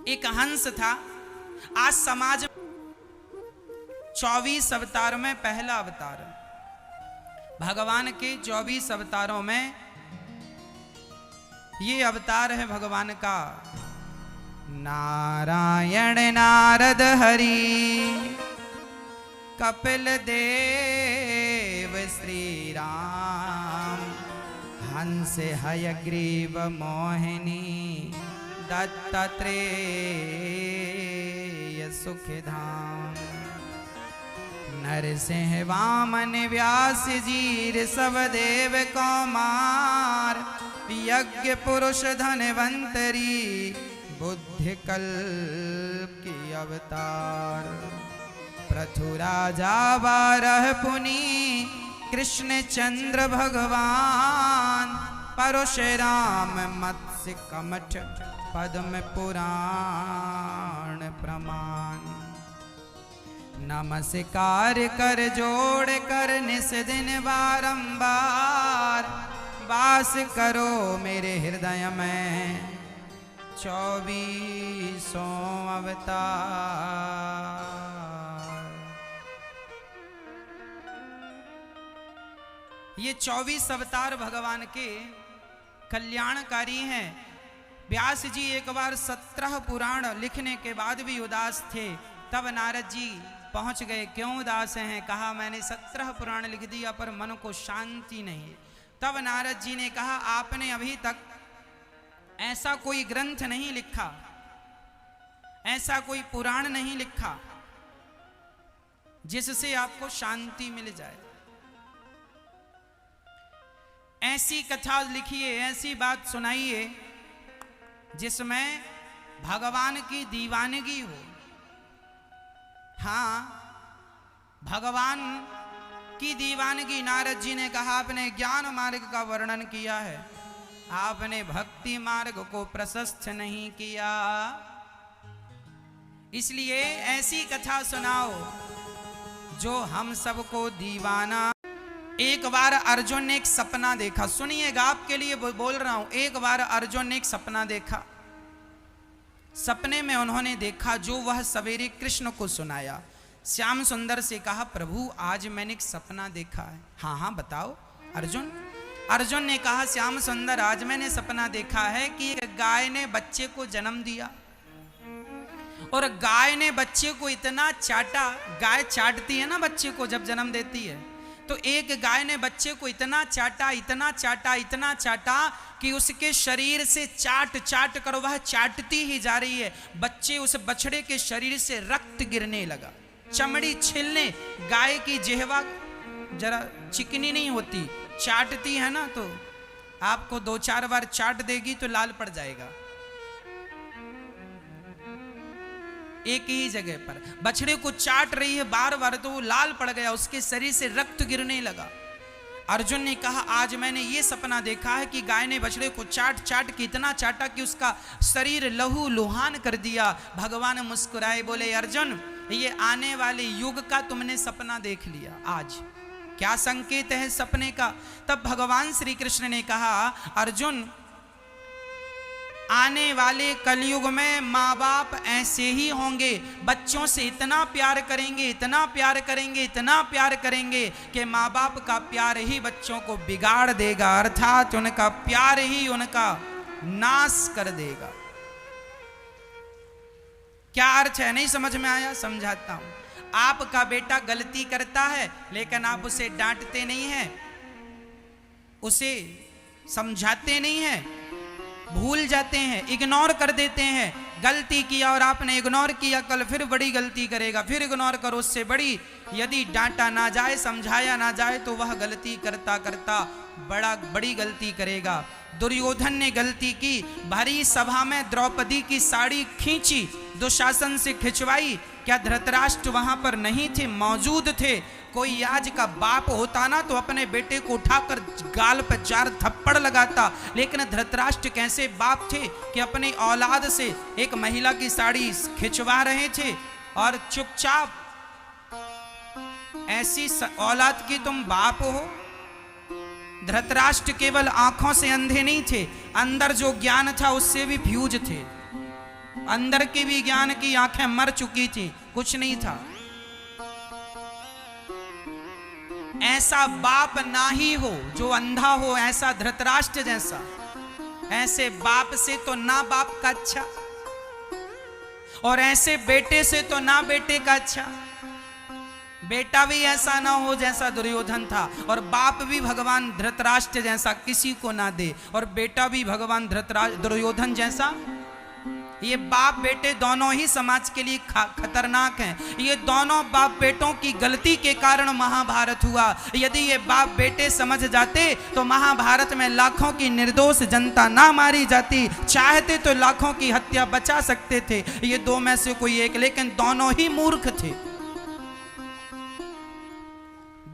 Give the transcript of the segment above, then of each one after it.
एक हंस था। आज समाज 24 अवतार में पहला अवतार, भगवान के 24 अवतारों में ये अवतार है भगवान का। नारायण नारद हरि कपिल देव श्री राम, हंस हयग्रीव मोहिनी दत्तात्रेय सुखधाम, नरसिंह वामन व्यास जी ऋषभ देव कौमार, यज्ञ पुरुष धनवंतरी बुद्धि कल्प की अवतार, पृथु राजा बारह पुनि कृष्ण चंद्र भगवान, परशुराम मत्स्य कमठ पद्म पुराण प्रमाण, नमस्कार कर जोड़ कर निस दिन बारंबार, वास करो मेरे हृदय में 24 अवतार। ये 24 अवतार भगवान के कल्याणकारी हैं। व्यास जी एक बार 17 पुराण लिखने के बाद भी उदास थे। तब नारद जी पहुंच गए। क्यों उदास हैं? कहा मैंने 17 पुराण लिख दिया पर मन को शांति नहीं। तब नारद जी ने कहा आपने अभी तक ऐसा कोई ग्रंथ नहीं लिखा, ऐसा कोई पुराण नहीं लिखा जिससे आपको शांति मिल जाए। ऐसी कथा लिखिए, ऐसी बात सुनाइए जिसमें भगवान की दीवानगी हो। हाँ, भगवान की दीवानगी। नारद जी ने कहा आपने ज्ञान मार्ग का वर्णन किया है, आपने भक्ति मार्ग को प्रशस्त नहीं किया, इसलिए ऐसी कथा सुनाओ जो हम सबको दीवाना। एक बार अर्जुन ने एक सपना देखा। सुनिएगा, आपके लिए बोल रहा हूं। एक बार अर्जुन ने एक सपना देखा। सपने में उन्होंने देखा जो वह सवेरे कृष्ण को सुनाया। श्याम सुंदर से कहा प्रभु आज मैंने एक सपना देखा है। हाँ हाँ बताओ अर्जुन ने कहा श्याम सुंदर आज मैंने सपना देखा है कि एक गाय ने बच्चे को जन्म दिया और गाय ने बच्चे को इतना चाटा। गाय चाटती है ना बच्चे को जब जन्म देती है, तो एक गाय ने बच्चे को इतना चाटा कि उसके शरीर से चाट कर वह चाटती ही जा रही है। बच्चे उस बछड़े के शरीर से रक्त गिरने लगा, चमड़ी छिलने। गाय की जिह्वा जरा चिकनी नहीं होती, चाटती है ना तो आपको 2-4 बार चाट देगी तो लाल पड़ जाएगा एक ही जगह पर। बछड़े को चाट रही है बार बार तो वो लाल पड़ गया, उसके शरीर से रक्त गिरने लगा। अर्जुन ने कहा आज मैंने ये सपना देखा है कि गाय ने बछड़े को चाट के इतना चाटा कि उसका शरीर लहू लुहान कर दिया। भगवान मुस्कुराए बोले अर्जुन ये आने वाले युग का तुमने सपना देख लिया। आज क्या संकेत है सपने का? तब भगवान श्री कृष्ण ने कहा अर्जुन आने वाले कलयुग में माँ बाप ऐसे ही होंगे, बच्चों से इतना प्यार करेंगे कि माँ बाप का प्यार ही बच्चों को बिगाड़ देगा, अर्थात उनका प्यार ही उनका नाश कर देगा। क्या अर्थ है? नहीं समझ में आया? समझाता हूं। आपका बेटा गलती करता है लेकिन आप उसे डांटते नहीं हैं, उसे समझाते नहीं हैं, भूल जाते हैं, इग्नोर कर देते हैं। गलती किया और आपने इग्नोर किया, कल फिर बड़ी गलती करेगा, फिर इग्नोर करो उससे बड़ी। यदि डांटा ना जाए, समझाया ना जाए तो वह गलती करता बड़ी गलती करेगा। दुर्योधन ने गलती की, भरी सभा में द्रौपदी की साड़ी खींची, दुशासन से खिंचवाई। क्या धृतराष्ट्र वहां पर नहीं थे? मौजूद थे। कोई आज का बाप होता ना तो अपने बेटे को उठाकर गाल पर 4 थप्पड़ लगाता, लेकिन धृतराष्ट्र कैसे बाप थे कि अपनी औलाद से एक महिला की साड़ी खिंचवा रहे थे और चुपचाप। ऐसी औलाद की तुम बाप हो। धृतराष्ट्र केवल आंखों से अंधे नहीं थे, अंदर जो ज्ञान था उससे भी फ्यूज थे। अंदर की भी ज्ञान की आंखें मर चुकी थी, कुछ नहीं था। ऐसा बाप ना ही हो जो अंधा हो, ऐसा धृतराष्ट्र जैसा, ऐसे बाप से तो ना बाप का अच्छा, और ऐसे बेटे से तो ना बेटे का अच्छा। बेटा भी ऐसा ना हो जैसा दुर्योधन था, और बाप भी भगवान धृतराष्ट्र जैसा किसी को ना दे, और बेटा भी भगवान दुर्योधन जैसा। ये बाप बेटे दोनों ही समाज के लिए खतरनाक हैं। ये दोनों बाप बेटों की गलती के कारण महाभारत हुआ। यदि ये बाप बेटे समझ जाते तो महाभारत में लाखों की निर्दोष जनता ना मारी जाती। चाहते तो लाखों की हत्या बचा सकते थे, ये दो में से कोई एक, लेकिन दोनों ही मूर्ख थे,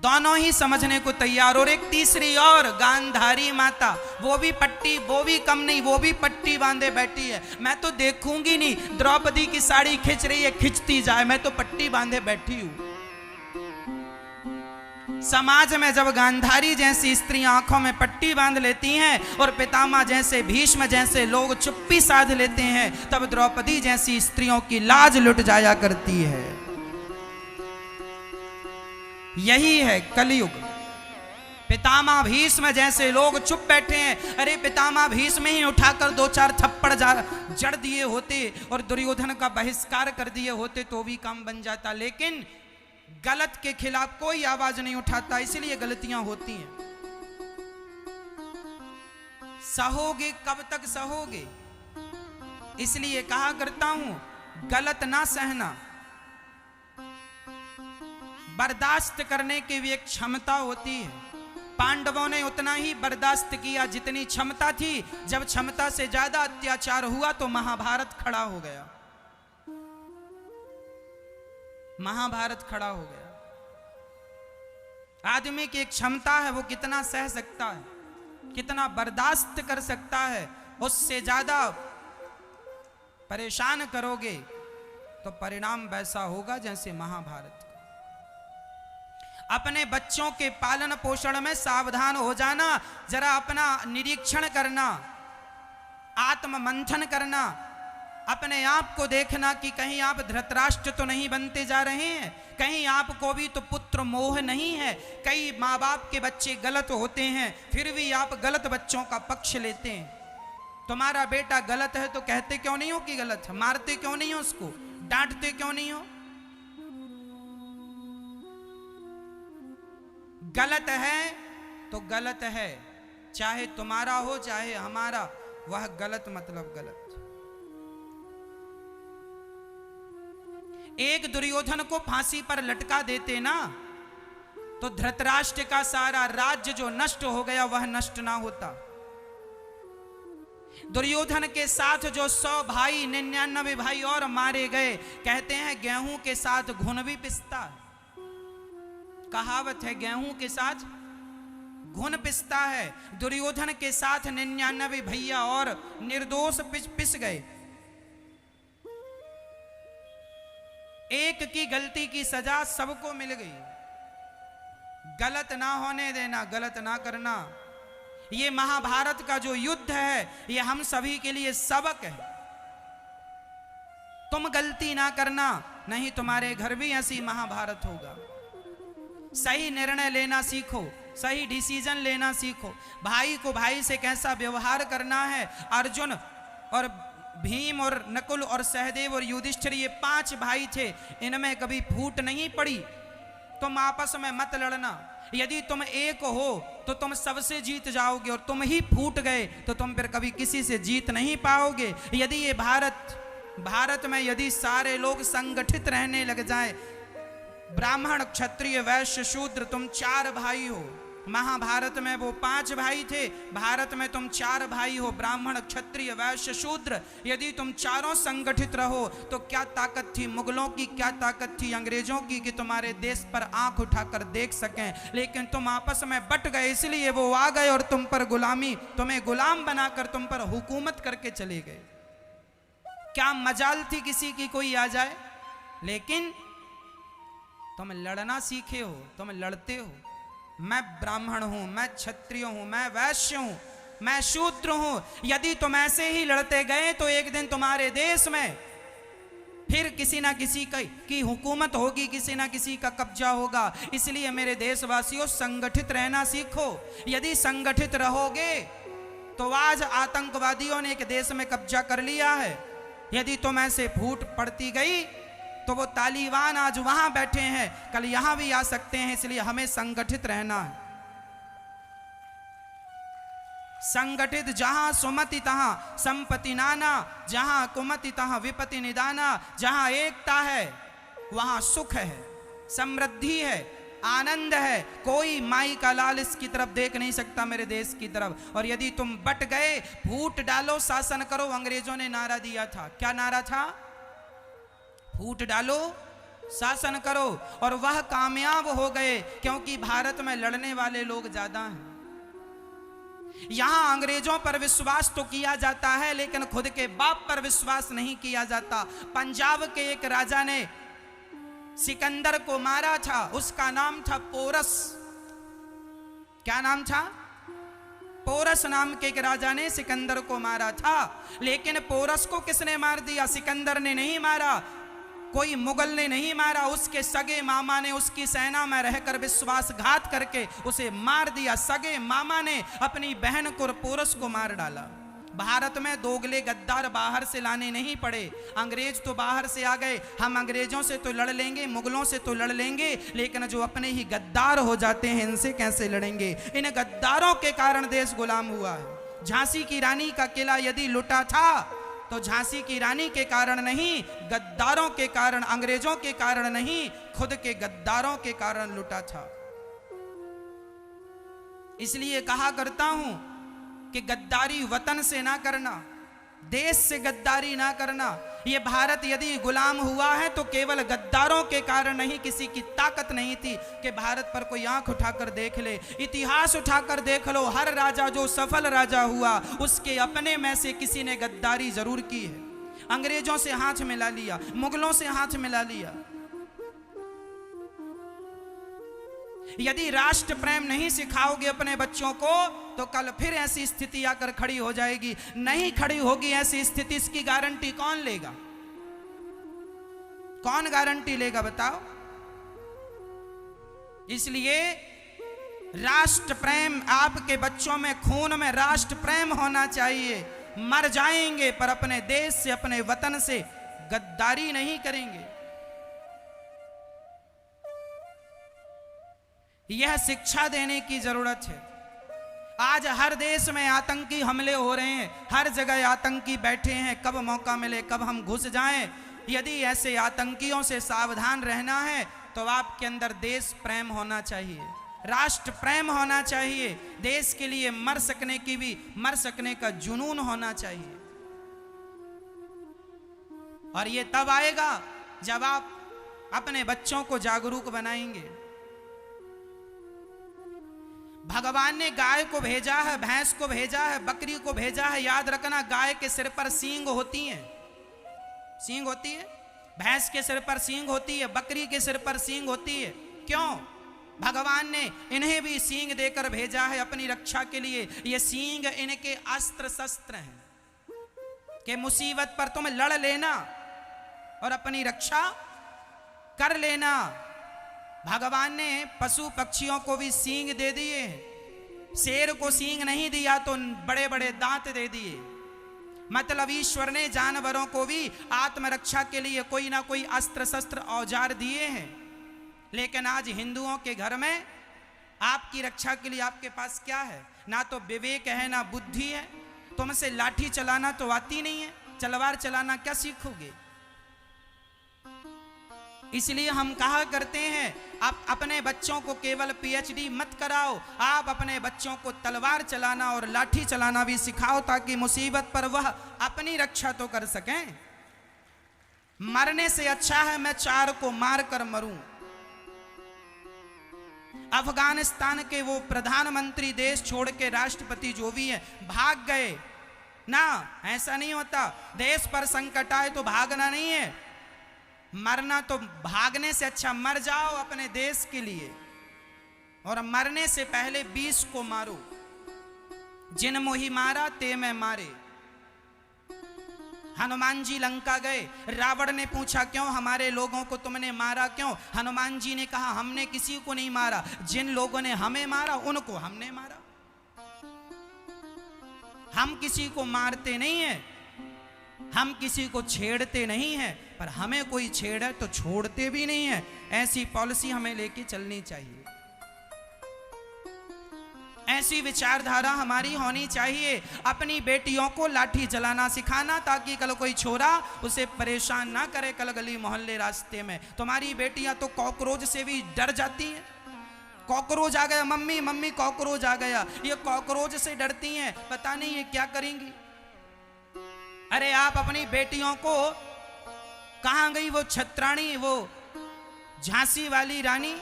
दोनों ही समझने को तैयार। और एक तीसरी और गांधारी माता, वो भी पट्टी, वो भी कम नहीं, वो भी पट्टी बांधे बैठी है। मैं तो देखूंगी नहीं, द्रौपदी की साड़ी खींच रही है, खींचती जाए, मैं तो पट्टी बांधे बैठी हूं। समाज में जब गांधारी जैसी स्त्रियां आंखों में पट्टी बांध लेती हैं और पितामह जैसे, भीष्म जैसे लोग चुप्पी साध लेते हैं, तब द्रौपदी जैसी स्त्रियों की लाज लुट जाया करती है। यही है कलयुग। पितामह भीष्म जैसे लोग चुप बैठे हैं। अरे पितामह भीष्म ही उठाकर दो चार थप्पड़ जड़ दिए होते और दुर्योधन का बहिष्कार कर दिए होते तो भी काम बन जाता, लेकिन गलत के खिलाफ कोई आवाज नहीं उठाता, इसलिए गलतियां होती हैं। सहोगे कब तक सहोगे? इसलिए कहा करता हूं, गलत ना सहना, बर्दाश्त करने की भी एक क्षमता होती है। पांडवों ने उतना ही बर्दाश्त किया जितनी क्षमता थी। जब क्षमता से ज्यादा अत्याचार हुआ तो महाभारत खड़ा हो गया, महाभारत खड़ा हो गया। आदमी की एक क्षमता है, वो कितना सह सकता है, कितना बर्दाश्त कर सकता है। उससे ज्यादा परेशान करोगे तो परिणाम वैसा होगा जैसे महाभारत। अपने बच्चों के पालन पोषण में सावधान हो जाना, जरा अपना निरीक्षण करना, आत्म मंथन करना, अपने आप को देखना कि कहीं आप धृतराष्ट्र तो नहीं बनते जा रहे हैं, कहीं आपको भी तो पुत्र मोह नहीं है। कई माँ बाप के बच्चे गलत होते हैं, फिर भी आप गलत बच्चों का पक्ष लेते हैं। तुम्हारा बेटा गलत है तो कहते क्यों नहीं हो कि गलत है? मारते क्यों नहीं हो उसको? डांटते क्यों नहीं हो? गलत है तो गलत है, चाहे तुम्हारा हो चाहे हमारा, वह गलत मतलब गलत। एक दुर्योधन को फांसी पर लटका देते ना तो धृतराष्ट्र का सारा राज्य जो नष्ट हो गया वह नष्ट ना होता। दुर्योधन के साथ जो 100 भाई 99 भाई और मारे गए, कहते हैं गेहूं के साथ घुन भी पिसता है। कहावत है, गेहूं के साथ घुन पिसता है। दुर्योधन के साथ 99 भैया और निर्दोष पिस गए। एक की गलती की सजा सबको मिल गई। गलत ना होने देना, गलत ना करना। ये महाभारत का जो युद्ध है ये हम सभी के लिए सबक है। तुम गलती ना करना, नहीं तुम्हारे घर भी ऐसी महाभारत होगा। सही निर्णय लेना सीखो, सही डिसीजन लेना सीखो। भाई को भाई से कैसा व्यवहार करना है। अर्जुन और भीम और नकुल और सहदेव और युधिष्ठिर, ये 5 भाई थे, इनमें कभी फूट नहीं पड़ी। तुम आपस में मत लड़ना। यदि तुम एक हो तो तुम सबसे जीत जाओगे, और तुम ही फूट गए तो तुम फिर कभी किसी से जीत नहीं पाओगे। यदि ये भारत में यदि सारे लोग संगठित रहने लग जाए, ब्राह्मण क्षत्रिय वैश्य शूद्र, तुम 4 भाई हो। महाभारत में वो 5 भाई थे, भारत में तुम 4 भाई हो, ब्राह्मण क्षत्रिय वैश्य शूद्र। यदि तुम चारों संगठित रहो तो क्या ताकत थी मुगलों की, क्या ताकत थी अंग्रेजों की कि तुम्हारे देश पर आंख उठाकर देख सकें। लेकिन तुम आपस में बट गए, इसलिए वो आ गए और तुम पर गुलामी, तुम्हें गुलाम बनाकर तुम पर हुकूमत करके चले गए। क्या मजाल थी किसी की कोई आ जाए? लेकिन तुम लड़ना सीखे हो, तुम लड़ते हो। मैं ब्राह्मण हूं, मैं क्षत्रिय हूं, मैं वैश्य हूं, मैं शूद्र हूं। यदि तुम ऐसे ही लड़ते गए तो एक दिन तुम्हारे देश में फिर किसी ना किसी की हुकूमत होगी, किसी ना किसी का कब्जा होगा। इसलिए मेरे देशवासियों, संगठित रहना सीखो। यदि संगठित रहोगे तो आज आतंकवादियों ने एक देश में कब्जा कर लिया है। यदि तुम ऐसे फूट पड़ती गई तो वो तालिबान आज वहां बैठे हैं, कल यहां भी आ सकते हैं। इसलिए हमें संगठित रहना है। संगठित जहां सुमति तहां संपत्ति नाना, जहां कुमति तहां विपत्ति निदाना। जहां एकता है वहां सुख है, समृद्धि है, आनंद है। कोई माई का लाल इसकी तरफ देख नहीं सकता, मेरे देश की तरफ। और यदि तुम बट गए, फूट डालो, शासन करो। अंग्रेजों ने नारा दिया था, क्या नारा था? फूट डालो, शासन करो। और वह कामयाब हो गए, क्योंकि भारत में लड़ने वाले लोग ज्यादा हैं। यहां अंग्रेजों पर विश्वास तो किया जाता है, लेकिन खुद के बाप पर विश्वास नहीं किया जाता। पंजाब के एक राजा ने सिकंदर को मारा था, उसका नाम था पोरस। क्या नाम था? पोरस नाम के एक राजा ने सिकंदर को मारा था। लेकिन पोरस को किसने मार दिया? सिकंदर ने नहीं मारा, कोई मुगल ने नहीं मारा। उसके सगे मामा ने उसकी सेना में रहकर विश्वासघात करके उसे मार दिया। सगे मामा ने अपनी बहन को, पोरस को मार डाला। भारत में दोगले गद्दार बाहर से लाने नहीं पड़े। अंग्रेज तो बाहर से आ गए। हम अंग्रेजों से तो लड़ लेंगे, मुगलों से तो लड़ लेंगे, लेकिन जो अपने ही गद्दार हो जाते हैं, इनसे कैसे लड़ेंगे? इन गद्दारों के कारण देश गुलाम हुआ है। झांसी की रानी का किला यदि लुटा था तो झांसी की रानी के कारण नहीं, गद्दारों के कारण, अंग्रेजों के कारण नहीं, खुद के गद्दारों के कारण लुटा था। इसलिए कहा करता हूं कि गद्दारी वतन से ना करना, देश से गद्दारी ना करना। ये भारत यदि गुलाम हुआ है तो केवल गद्दारों के कारण नहीं, किसी की ताकत नहीं थी कि भारत पर कोई आंख उठाकर देख ले। इतिहास उठाकर देख लो, हर राजा जो सफल राजा हुआ, उसके अपने में से किसी ने गद्दारी जरूर की है। अंग्रेजों से हाथ मिला लिया, मुगलों से हाथ मिला लिया। यदि राष्ट्र प्रेम नहीं सिखाओगे अपने बच्चों को तो कल फिर ऐसी स्थिति आकर खड़ी हो जाएगी। नहीं खड़ी होगी ऐसी स्थिति, इसकी गारंटी कौन लेगा? कौन गारंटी लेगा बताओ? इसलिए राष्ट्र प्रेम, आपके बच्चों में, खून में राष्ट्र प्रेम होना चाहिए। मर जाएंगे पर अपने देश से, अपने वतन से गद्दारी नहीं करेंगे। यह शिक्षा देने की जरूरत है। आज हर देश में आतंकी हमले हो रहे हैं, हर जगह आतंकी बैठे हैं। कब मौका मिले, कब हम घुस जाएं। यदि ऐसे आतंकियों से सावधान रहना है तो आपके अंदर देश प्रेम होना चाहिए, राष्ट्र प्रेम होना चाहिए। देश के लिए मर सकने का जुनून होना चाहिए। और ये तब आएगा जब आप अपने बच्चों को जागरूक बनाएंगे। भगवान ने गाय को भेजा है, भैंस को भेजा है, बकरी को भेजा है। याद रखना, गाय के सिर पर सींग होती है, सींग होती है। भैंस के सिर पर सींग होती है, बकरी के सिर पर सींग होती है। क्यों? भगवान ने इन्हें भी सींग देकर भेजा है अपनी रक्षा के लिए। ये सींग इनके अस्त्र शस्त्र हैं कि मुसीबत पर तुम लड़ लेना और अपनी रक्षा कर लेना। भगवान ने पशु पक्षियों को भी सींग दे दिए। शेर को सींग नहीं दिया तो बड़े बड़े दांत दे दिए। मतलब ईश्वर ने जानवरों को भी आत्मरक्षा के लिए कोई ना कोई अस्त्र शस्त्र औजार दिए हैं। लेकिन आज हिंदुओं के घर में आपकी रक्षा के लिए आपके पास क्या है? ना तो विवेक है, ना बुद्धि है। तुमसे लाठी चलाना तो आती नहीं है, तलवार चलाना क्या सीखोगे? इसलिए हम कहा करते हैं, आप अपने बच्चों को केवल पीएचडी मत कराओ, आप अपने बच्चों को तलवार चलाना और लाठी चलाना भी सिखाओ, ताकि मुसीबत पर वह अपनी रक्षा तो कर सकें। मरने से अच्छा है मैं 4 को मार कर मरूं। अफगानिस्तान के वो प्रधानमंत्री, देश छोड़ के राष्ट्रपति जो भी है, भाग गए ना। ऐसा नहीं होता। देश पर संकट आए तो भागना नहीं है, मरना तो भागने से अच्छा मर जाओ अपने देश के लिए। और मरने से पहले 20 को मारो, जिन मोहि मारा ते मैं मारे। हनुमान जी लंका गए, रावण ने पूछा क्यों हमारे लोगों को तुमने मारा क्यों? हनुमान जी ने कहा हमने किसी को नहीं मारा, जिन लोगों ने हमें मारा उनको हमने मारा। हम किसी को मारते नहीं हैं, हम किसी को छेड़ते नहीं हैं, पर हमें कोई छेड़े तो छोड़ते भी नहीं है। ऐसी पॉलिसी हमें लेके चलनी चाहिए, ऐसी विचारधारा हमारी होनी चाहिए। अपनी बेटियों को लाठी चलाना सिखाना ताकि कल कोई छोरा उसे परेशान ना करे कल गली मोहल्ले रास्ते में। तुम्हारी बेटियां तो कॉकरोच से भी डर जाती हैं। कॉकरोच आ गया, मम्मी मम्मी कॉकरोच आ गया, ये कॉकरोच से डरती हैं, पता नहीं ये क्या करेंगी। अरे आप अपनी बेटियों को, कहां गई वो छत्राणी, वो झांसी वाली रानी?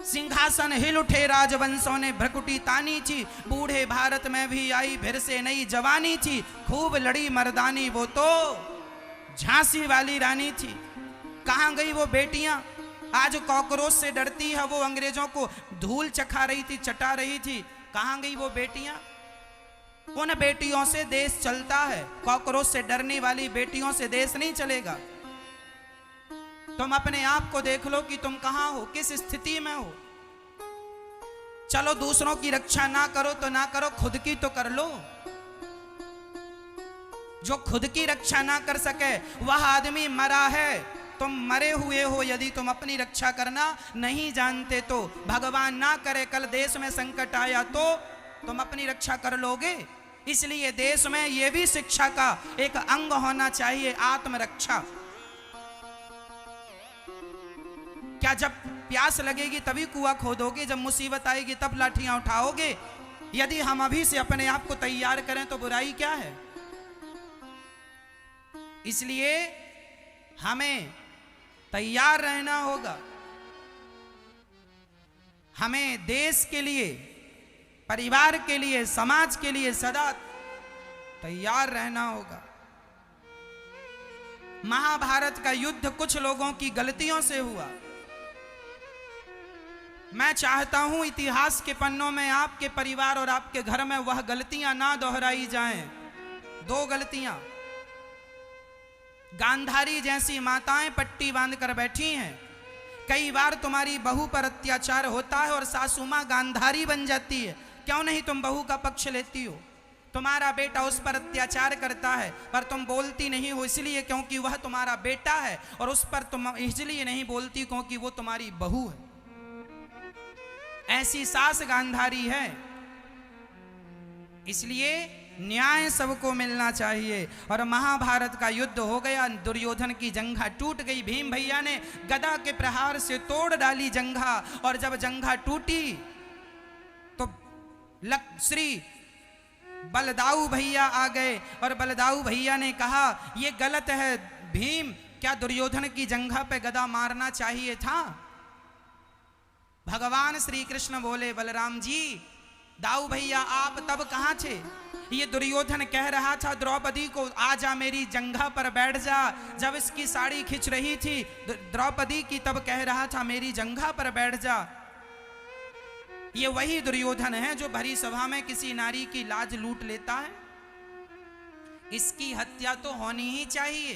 सिंहासन हिल उठे राजवंशों ने भ्रकुटी तानी थी, बूढ़े भारत में भी आई फिर से नई जवानी थी, खूब लड़ी मर्दानी वो तो झांसी वाली रानी थी। कहां गई वो बेटियां? आज कॉकरोच से डरती है, वो अंग्रेजों को धूल चखा रही थी, चटा रही थी। कहां गई वो बेटियां? उन बेटियों से देश चलता है, कॉकरोच से डरने वाली बेटियों से देश नहीं चलेगा। तुम अपने आप को देख लो कि तुम कहां हो, किस स्थिति में हो। चलो दूसरों की रक्षा ना करो तो ना करो, खुद की तो कर लो। जो खुद की रक्षा ना कर सके वह आदमी मरा है। तुम मरे हुए हो, यदि तुम अपनी रक्षा करना नहीं जानते तो भगवान ना करे कल देश में संकट आया तो तुम अपनी रक्षा कर लोगे। इसलिए देश में यह भी शिक्षा का एक अंग होना चाहिए, आत्मरक्षा। क्या जब प्यास लगेगी तभी कुआं खोदोगे, जब मुसीबत आएगी तब लाठियां उठाओगे? यदि हम अभी से अपने आप को तैयार करें तो बुराई क्या है? इसलिए हमें तैयार रहना होगा। हमें देश के लिए, परिवार के लिए, समाज के लिए सदा तैयार रहना होगा। महाभारत का युद्ध कुछ लोगों की गलतियों से हुआ। मैं चाहता हूं इतिहास के पन्नों में आपके परिवार और आपके घर में वह गलतियां ना दोहराई जाएं। दो गलतियां, गांधारी जैसी माताएं पट्टी बांधकर बैठी हैं। कई बार तुम्हारी बहू पर अत्याचार होता है और सासू मां गांधारी बन जाती है। क्यों नहीं तुम बहू का पक्ष लेती हो? तुम्हारा बेटा उस पर अत्याचार करता है पर तुम बोलती नहीं हो, इसलिए क्योंकि वह तुम्हारा बेटा है, और उस पर तुम इसलिए नहीं बोलती क्योंकि वो तुम्हारी बहू है। ऐसी सास गांधारी है। इसलिए न्याय सबको मिलना चाहिए। और महाभारत का युद्ध हो गया, दुर्योधन की जंघा टूट गई। भीम भैया ने गदा के प्रहार से तोड़ डाली जंघा, और जब जंघा टूटी तो श्री बलदाऊ भैया आ गए, और बलदाऊ भैया ने कहा यह गलत है भीम, क्या दुर्योधन की जंघा पे गदा मारना चाहिए था? भगवान श्री कृष्ण बोले बलराम जी, दाऊ भैया आप तब कहां थे? ये दुर्योधन कह रहा था द्रौपदी को आजा मेरी जंघा पर बैठ जा। जब इसकी साड़ी खिंच रही थी द्रौपदी की, तब कह रहा था मेरी जंघा पर बैठ जा। ये वही दुर्योधन है जो भरी सभा में किसी नारी की लाज लूट लेता है। इसकी हत्या तो होनी ही चाहिए।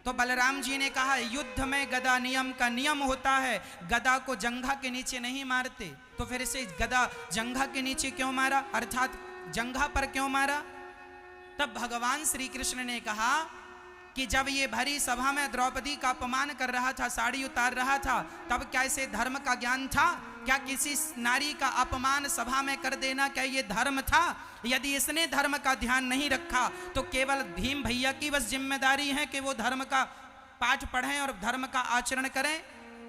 तो बलराम जी ने कहा युद्ध में गदा नियम का नियम होता है, गदा को जंघा के नीचे नहीं मारते। तो फिर इसे गदा जंघा के नीचे क्यों मारा, अर्थात जंघा पर क्यों मारा? तब भगवान श्री कृष्ण ने कहा कि जब ये भरी सभा में द्रौपदी का अपमान कर रहा था, साड़ी उतार रहा था, तब क्या इसे धर्म का ज्ञान था? क्या किसी नारी का अपमान सभा में कर देना क्या ये धर्म था? यदि इसने धर्म का ध्यान नहीं रखा तो केवल भीम भैया की बस जिम्मेदारी है कि वो धर्म का पाठ पढ़ें और धर्म का आचरण करें।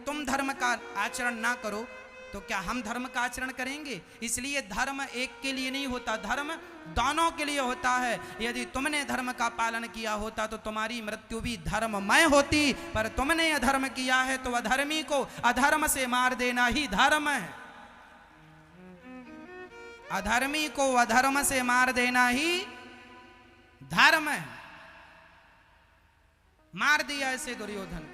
तुम धर्म का आचरण ना करो तो क्या हम धर्म का आचरण करेंगे? इसलिए धर्म एक के लिए नहीं होता, धर्म दोनों के लिए होता है। यदि तुमने धर्म का पालन किया होता तो तुम्हारी मृत्यु भी धर्ममय होती, पर तुमने अधर्म किया है तो अधर्मी को अधर्म से मार देना ही धर्म है। अधर्मी को अधर्म से मार देना ही धर्म है। मार दिया ऐसे दुर्योधन।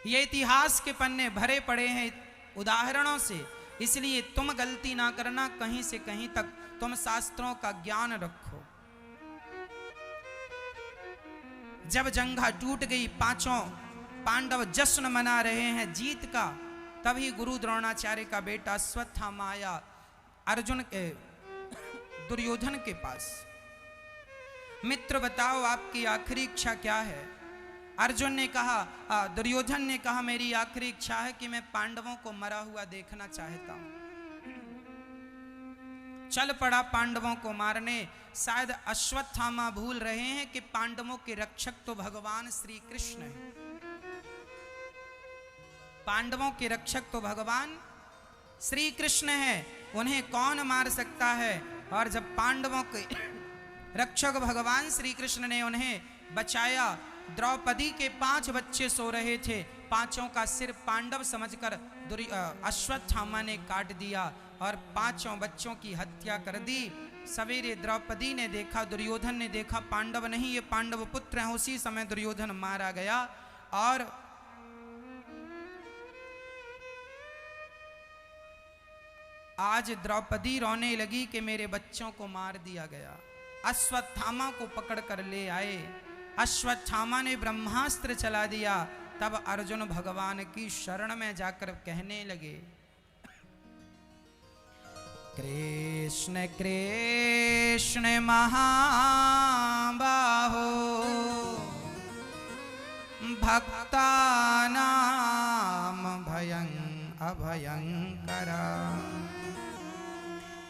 ये इतिहास के पन्ने भरे पड़े हैं उदाहरणों से। इसलिए तुम गलती ना करना, कहीं से कहीं तक तुम शास्त्रों का ज्ञान रखो। जब जंघा टूट गई, पांचों पांडव जश्न मना रहे हैं जीत का, तभी गुरु द्रोणाचार्य का बेटा अश्वत्थामा आया अर्जुन के दुर्योधन के पास। मित्र बताओ आपकी आखिरी इच्छा क्या है? अर्जुन ने कहा, दुर्योधन ने कहा मेरी आखिरी इच्छा है कि मैं पांडवों को मरा हुआ देखना चाहता हूं। चल पड़ा पांडवों को मारने। शायद अश्वत्थामा भूल रहे हैं कि पांडवों के रक्षक तो भगवान श्री कृष्ण हैं। पांडवों के रक्षक तो भगवान श्री कृष्ण हैं, उन्हें कौन मार सकता है? और जब पांडवों के रक्षक भगवान श्री कृष्ण ने उन्हें बचाया, द्रौपदी के 5 बच्चे सो रहे थे, पांचों का सिर पांडव समझकर अश्वत्थामा ने काट दिया और 5 बच्चों की हत्या कर दी। सवेरे द्रौपदी ने देखा, दुर्योधन ने देखा, पांडव नहीं ये पांडव पुत्र हैं। उसी समय दुर्योधन मारा गया और आज द्रौपदी रोने लगी कि मेरे बच्चों को मार दिया गया। अश्वत्थामा को पकड़ कर ले आए। अश्वत्थामा ने ब्रह्मास्त्र चला दिया। तब अर्जुन भगवान की शरण में जाकर कहने लगे, कृष्ण कृष्ण महाबाहो भक्तानां भयं अभयंकरा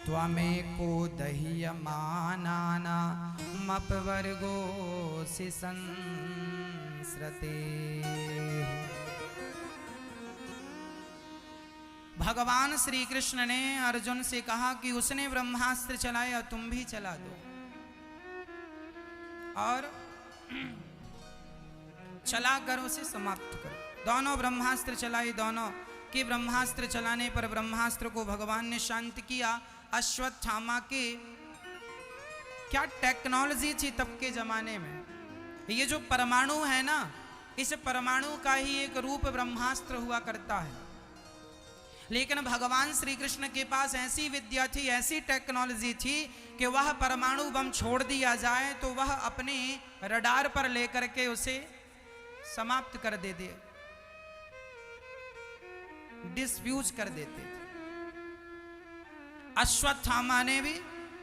त्वमेको दह्यमानानामपवर्गोऽसि संस्रते। भगवान श्री कृष्ण ने अर्जुन से कहा कि उसने ब्रह्मास्त्र चलाया, तुम भी चला दो और चलाकर उसे समाप्त करो। दोनों ब्रह्मास्त्र चलाई। दोनों के ब्रह्मास्त्र चलाने पर ब्रह्मास्त्र को भगवान ने शांत किया। अश्वत्थामा के क्या टेक्नोलॉजी थी तब के जमाने में। ये जो परमाणु है ना, इस परमाणु का ही एक रूप ब्रह्मास्त्र हुआ करता है। लेकिन भगवान श्री कृष्ण के पास ऐसी विद्या थी, ऐसी टेक्नोलॉजी थी कि वह परमाणु बम छोड़ दिया जाए तो वह अपने रडार पर लेकर के उसे समाप्त कर देते, डिस्फ्यूज कर देते थे। अश्वत्थामा ने भी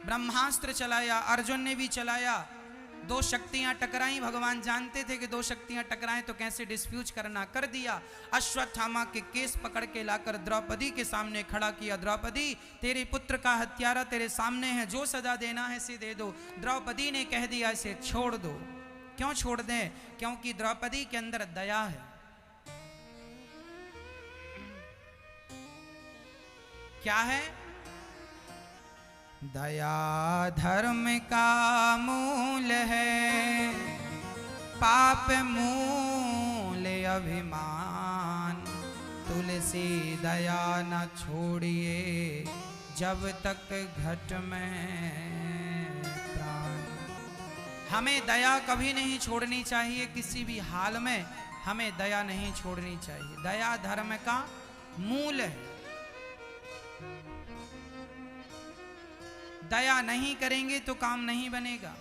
ब्रह्मास्त्र चलाया, अर्जुन ने भी चलाया। 2 शक्तियां टकराई। भगवान जानते थे कि 2 शक्तियां टकराएं तो कैसे डिस्फ्यूज करना, कर दिया। अश्वत्थामा के केस पकड़ के लाकर द्रौपदी के सामने खड़ा किया। द्रौपदी, तेरे पुत्र का हत्यारा तेरे सामने है, जो सजा देना है इसे दे दो। द्रौपदी ने कह दिया इसे छोड़ दो। क्यों छोड़ दें? क्योंकि द्रौपदी के अंदर दया है। क्या है? दया धर्म का मूल है, पाप मूल अभिमान। तुलसी दया न छोड़िए, जब तक घट में प्राण। हमें दया कभी नहीं छोड़नी चाहिए, किसी भी हाल में हमें दया नहीं छोड़नी चाहिए। दया धर्म का मूल है। दया नहीं करेंगे तो काम नहीं बनेगा।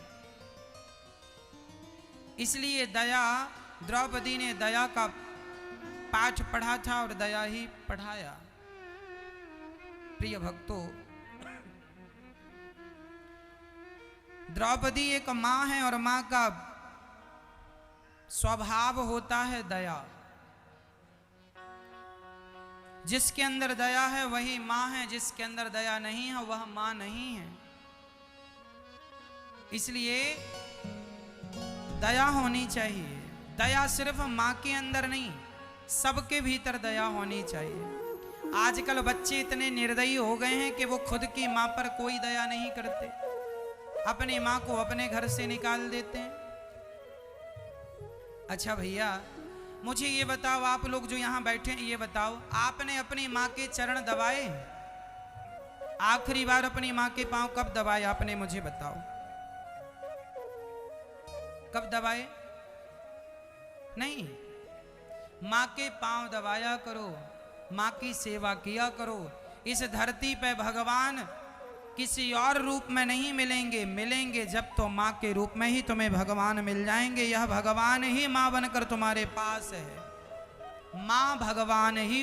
इसलिए दया, द्रौपदी ने दया का पाठ पढ़ा था और दया ही पढ़ाया। प्रिय भक्तों, द्रौपदी एक मां है और मां का स्वभाव होता है दया। जिसके अंदर दया है वही मां है, जिसके अंदर दया नहीं है वह मां नहीं है। इसलिए दया होनी चाहिए। दया सिर्फ मां के अंदर नहीं, सबके भीतर दया होनी चाहिए। आजकल बच्चे इतने निर्दयी हो गए हैं कि वो खुद की मां पर कोई दया नहीं करते, अपनी मां को अपने घर से निकाल देते हैं। अच्छा भैया, मुझे ये बताओ, आप लोग जो यहां बैठे हैं, ये बताओ, आपने अपनी मां के चरण दबाए? आखिरी बार अपनी मां के पांव कब दबाए आपने, मुझे बताओ, कब दबाए? नहीं। मां के पांव दबाया करो, मां की सेवा किया करो। इस धरती पे भगवान किसी और रूप में नहीं मिलेंगे, मिलेंगे जब तो माँ के रूप में ही तुम्हें भगवान मिल जाएंगे। यह भगवान ही माँ बनकर तुम्हारे पास है, माँ भगवान ही